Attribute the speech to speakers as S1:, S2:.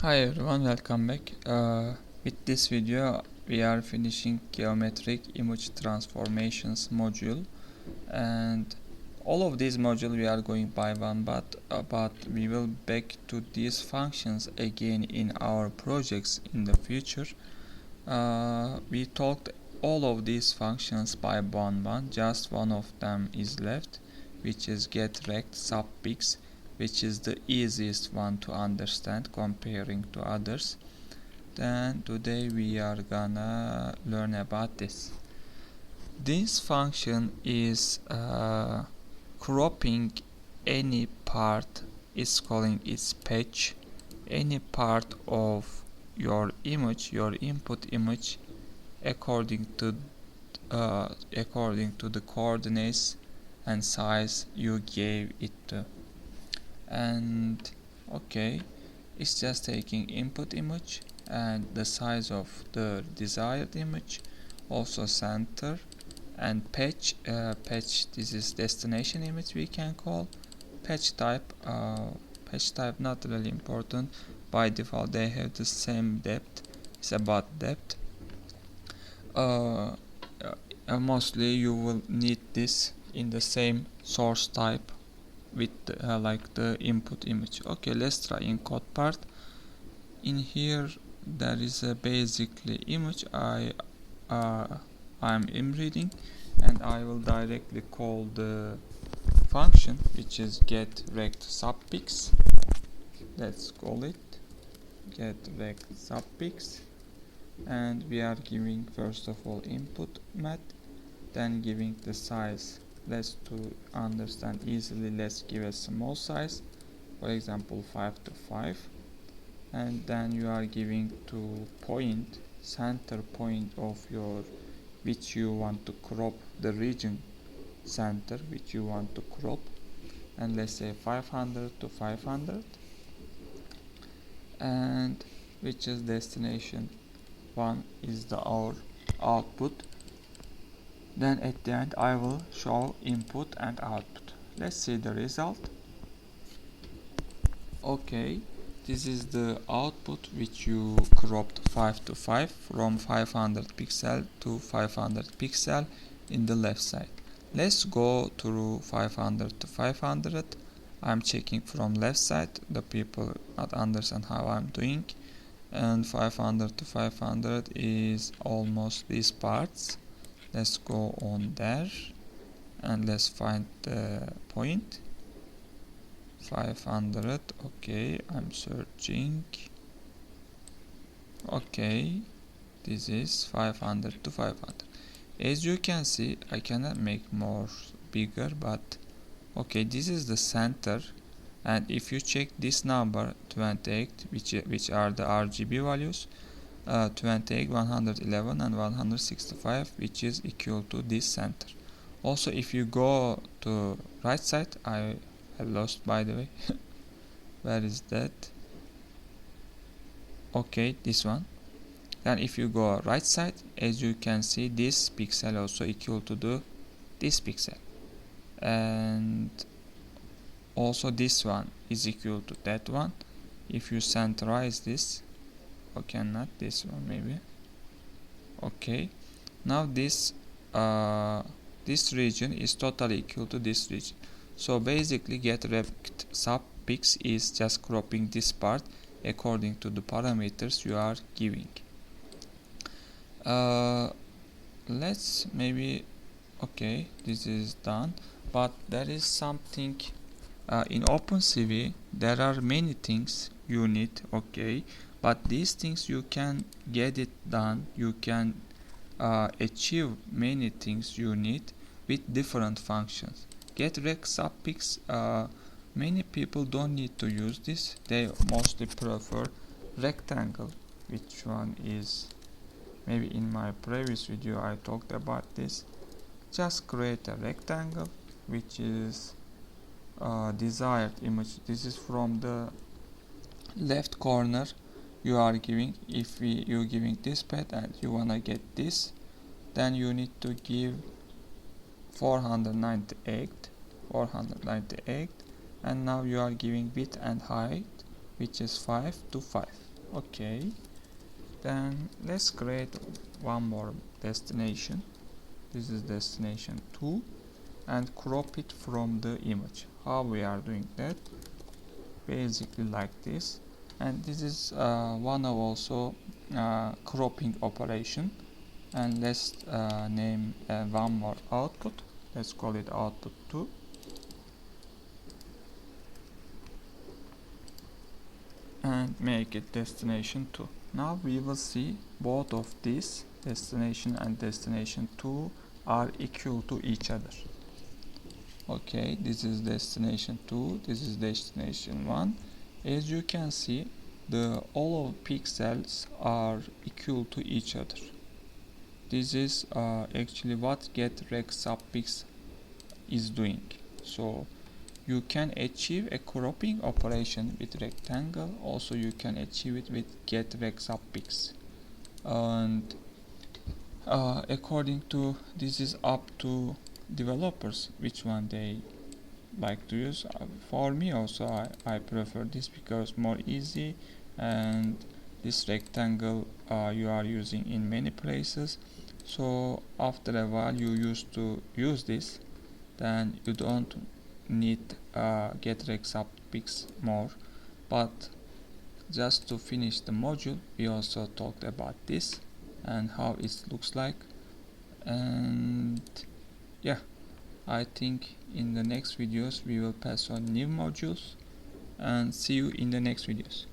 S1: Hi everyone, welcome back. With this video we are finishing geometric image transformations module, and all of these modules we are going by one, but we will back to these functions again in our projects in the future. We talked all of these functions by one, just one of them is left, which is getRectSubPix, which is the easiest one to understand comparing to others. Then today we are gonna learn about this. This function is cropping any part, is calling its patch, any part of your image, your input image, according to the coordinates and size you gave it to. And okay, it's just taking input image and the size of the desired image, also center and patch. This is destination image we can call. Patch type not really important. By default they have the same depth. It's about depth. Mostly you will need this in the same source type with like the input image. Okay, let's try encode part. In here there is a basically image I'm inbreeding, and I will directly call the function which is getRectSubPix. Let's call it getRectSubPix, and we are giving first of all input math, then giving the size. Let's to understand easily, let's give a small size, for example 5 to 5, and then you are giving to point, center point of your which you want to crop, the region center which you want to crop, and let's say 500 to 500, and which is destination 1 is our output. Then at the end I will show input and output. Let's see the result. Okay, this is the output which you cropped 5 to 5 from 500 pixel to 500 pixel in the left side. Let's go through 500 to 500. I'm checking from left side, the people not understand how I'm doing, and 500 to 500 is almost these parts. Let's go on there and let's find the point. 500. Okay, I'm searching. Okay, this is 500 to 500. As you can see, I cannot make more bigger, but okay, this is the center, and if you check this number 28, which are the RGB values, 28, 111 and 165, which is equal to this center. Also, if you go to right side, I have lost by the way. Where is that? Okay, this one. Then if you go right side, as you can see, this pixel also equal to this pixel, and also this one is equal to that one. If you centerize this, okay, not this one maybe. Okay, now this region is totally equal to this region. So basically getRectSubPix is just cropping this part according to the parameters you are giving. Let's maybe, okay, this is done, but there is something in OpenCV. There are many things you need, okay, but these things you can get it done, you can achieve many things you need with different functions. getRectSubPix, many people don't need to use this. They mostly prefer rectangle, which one is maybe in my previous video I talked about this. Just create a rectangle which is desired image. This is from the left corner you are giving. If you're giving this path and you wanna get this, then you need to give 498, and now you are giving width and height, which is 5 to 5. Okay, then let's create one more destination. This is destination 2, and crop it from the image. How we are doing that? Basically like this, and this is one of also cropping operation, and let's name one more output. Let's call it output 2, and make it destination 2. Now we will see both of these destination and destination 2 are equal to each other. Okay, this is destination 2, this is destination 1. As you can see, all of pixels are equal to each other. This is actually what getRectSubPix is doing. So you can achieve a cropping operation with rectangle. Also you can achieve it with getRectSubPix. And according to this is up to developers which one they like to use. For me also I prefer this because more easy, and this rectangle you are using in many places, so after a while you used to use this, then you don't need getRectSubPix more. But just to finish the module, we also talked about this and how it looks like. And yeah, I think in the next videos we will pass on new modules, and see you in the next videos.